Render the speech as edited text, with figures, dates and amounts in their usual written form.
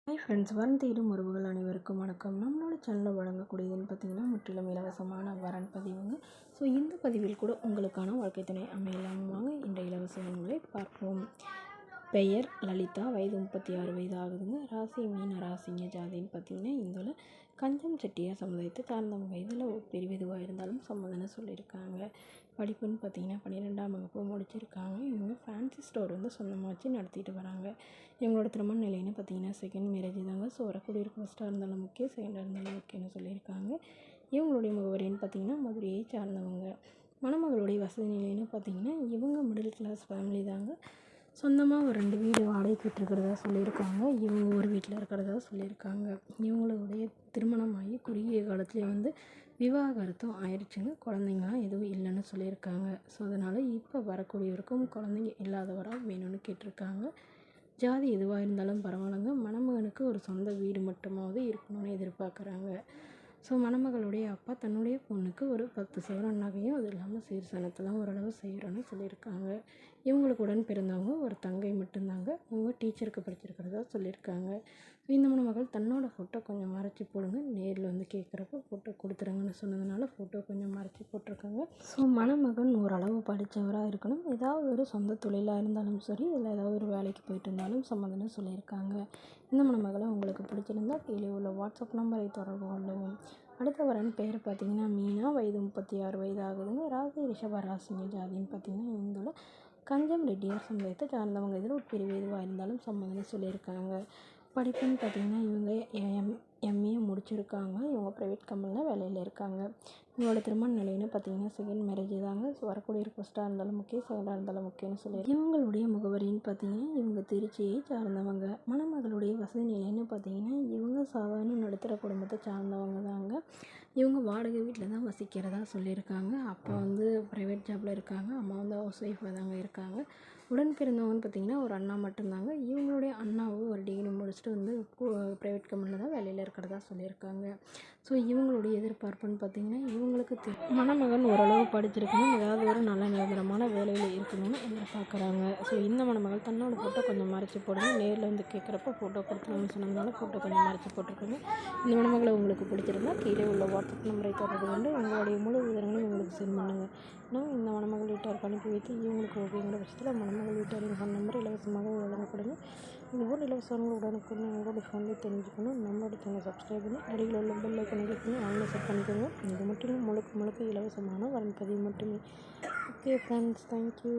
Hi friends, வரன் தேடும் உறவுகள் அனைவருக்கும் வணக்கம். நம்மளோட சேனலில் வழங்கக்கூடியதுன்னு பார்த்தீங்கன்னா முற்றிலும் இலவசமான வரன் பதிவுங்க. ஸோ இந்த பதிவில் கூட உங்களுக்கான வாழ்க்கை துணை அமையலாம். வாங்க இன்றைய இலவச வரன்களை பார்ப்போம். பெயர் லலிதா, வயது 36 வயது ஆகுதுங்க. ராசி மீன ராசிங்க. ஜாதின்னு பார்த்தீங்கன்னா இதில் கஞ்சம் செட்டியார் சமுதாயத்தை சார்ந்தவங்க. இதில் ஒரு பிரிவு எதுவாக இருந்தாலும் சம்மதம்னு சொல்லியிருக்காங்க. படிப்புன்னு பார்த்தீங்கன்னா 12ஆம் வகுப்பு முடிச்சிருக்காங்க. இவங்க ஃபேன்சி ஸ்டோர் வந்து சொந்தமாக வச்சு நடத்திட்டு வராங்க. இவங்களோட திருமண நிலைன்னு பார்த்தீங்கன்னா செகண்ட் மேரேஜ் தாங்க. ஸோ வரக்கூடிய ஃபஸ்ட்டாக இருந்தாலும் ஓகே, செகண்டாக இருந்தாலும் ஓகேன்னு சொல்லியிருக்காங்க. இவங்களுடைய முகவரின்னு பார்த்தீங்கன்னா மதுரையை சார்ந்தவங்க. மணமகளுடைய வசதி நிலைன்னு பார்த்தீங்கன்னா இவங்க மிடில் கிளாஸ் ஃபேமிலி தாங்க. சொந்தமாக ஒரு 2 வீடு வாடகைக்கு விட்டுருக்கிறதா சொல்லியிருக்காங்க. இவங்க ஒரு வீட்டில் இருக்கிறதா சொல்லியிருக்காங்க. இவங்களுடைய திருமணமாகி குறுகிய காலத்துலேயே வந்து விவாகரத்தும் ஆயிடுச்சுங்க. குழந்தைங்களாம் எதுவும் இல்லைன்னு சொல்லியிருக்காங்க. ஸோ அதனால் இப்போ வரக்கூடியவருக்கும் குழந்தைங்க இல்லாதவராக வேணும்னு கேட்டிருக்காங்க. ஜாதி எதுவாக இருந்தாலும் பரவாயில்லைங்க. மணமகனுக்கு ஒரு சொந்த வீடு மட்டுமாவது இருக்கணும்னு எதிர்பார்க்குறாங்க. ஸோ மணமகளுடைய அப்பா தன்னுடைய பொண்ணுக்கு ஒரு 10 சவரன் நகையும் அது இல்லாமல் சீர்சனத்தெல்லாம் ஓரளவு செய்கிறோன்னு சொல்லியிருக்காங்க. இவங்களுக்கு உடன் பிறந்தவங்க ஒரு தங்கை மட்டும்தாங்க. இவங்க டீச்சருக்கு படிச்சிருக்கிறதா சொல்லியிருக்காங்க. இந்த மணமகள் தன்னோட ஃபோட்டோ கொஞ்சம் மறைச்சி போடுங்க, நேரில் வந்து கேட்குறப்ப ஃபோட்டோ கொடுத்துருங்கன்னு சொன்னதுனால ஃபோட்டோ கொஞ்சம் மறைச்சி போட்டிருக்காங்க. ஸோ மணமகன் ஓரளவு படித்தவராக இருக்கணும். ஏதாவது ஒரு சொந்த தொழிலாக இருந்தாலும் சரி, இல்லை ஏதாவது ஒரு வேலைக்கு போயிட்டு இருந்தாலும் சம்மதம்னு சொல்லியிருக்காங்க. இந்த மணமகளை உங்களுக்கு பிடிச்சிருந்தா கீழே உள்ள வாட்ஸ்அப் நம்பரை தொடர்பு கொள்ளவும். அடுத்த வரன் பேர் பார்த்தீங்கன்னா மீனா, வயது 36 வயது ஆகுதுங்க. ராசி ரிஷப ராசிங்க. ஜாதின்னு பார்த்தீங்கன்னா இவங்களோட கஞ்சம் ரெட்டியார் சமுதாயத்தை சார்ந்தவங்க. இதில் ஒரு பிரிவு எதுவாக இருந்தாலும் சம்மதம்னு சொல்லியிருக்காங்க. படிப்புன்னு பார்த்தீங்கன்னா இவங்க எம்ஏ முடிச்சிருக்காங்க. இவங்க ப்ரைவேட் கம்பெனியில் வேலையில் இருக்காங்க. இவங்களோட திருமண நிலைன்னு பார்த்தீங்கன்னா செகண்ட் மேரேஜ் தாங்க. ஸோ வரக்கூடிய ஃபஸ்ட்டாக இருந்தாலும் ஓகே, செகண்டாக இருந்தாலும் ஓகேன்னு சொல்லி இவங்களுடைய முகவரின்னு பார்த்தீங்கன்னா இவங்க திருச்சியை சார்ந்தவங்க. மணமகளுடைய வசதி நிலைன்னு பார்த்தீங்கன்னா இவங்க சாதாரண நடுத்தர குடும்பத்தை சார்ந்தவங்க தாங்க. இவங்க வாடகை வீட்டில் தான் வசிக்கிறதா சொல்லியிருக்காங்க. அப்பா வந்து ப்ரைவேட் ஜாபில் இருக்காங்க. அம்மா வந்து ஹவுஸ் ஒய்ஃபாக தாங்க இருக்காங்க. உடன் பிறந்தவங்கன்னு பார்த்தீங்கன்னா ஒரு அண்ணா மட்டும்தாங்க. இவங்களுடைய அண்ணாவும் ஒரு டிகிரி முடிச்சுட்டு வந்து ப்ரைவேட் கம்பெனியில் தான் வேலையில் இருக்கிறதா சொல்லியிருக்காங்க. ஸோ இவங்களுடைய எதிர்பார்ப்புன்னு பார்த்தீங்கன்னா இவங்களுக்கு மணமகன் ஓரளவு படிச்சிருக்கணும், ஏதாவது ஒரு நல்ல நிரந்தரமான வேலையில் இருக்கணும்னு எதிர்பார்க்குறாங்க. ஸோ இந்த மணமகள் தன்னோட ஃபோட்டோ கொஞ்சம் மறைச்சி போடுங்க, நேரில் வந்து கேட்குறப்ப ஃபோட்டோ கொடுத்துருங்கன்னு சொன்னதுனால ஃபோட்டோ கொஞ்சம் மறைச்சி போட்டிருக்காங்க. இந்த மணமகளை உங்களுக்கு பிடிச்சிருந்தா கீழே உள்ள வாட்ஸ்அப் நம்பரை தொடர்பு கொண்டு உங்களுடைய முழு விவரங்களையும் உங்களுக்கு சென்ட் பண்ணுங்கள். நான் இந்த மணமகள் வீட்டாருக்கு அனுப்பி வைத்து இவங்களுக்கு ஓகேங்கிற பட்சத்தில் மணமகள் வீட்டாரின் ஃபோன் நம்பர் இலவசமாக வழங்கப்படுங்க. இதுபோல் இலவசங்கள் உடனுக்குடன் உங்களுடைய ஃபோனில் தெரிஞ்சுக்கணும். நம்மளோட சேனல் சப்ஸ்கிரைப் பண்ணி அருகில் உள்ள பெல் ஐக்கனை கிளிக் பண்ணி ஆன்லைன் செட் பண்ணிக்கோங்க. இது முற்றிலும் முழுக்க இலவசமான வரன் பதிவு மட்டுமே. Okay friends, thank you.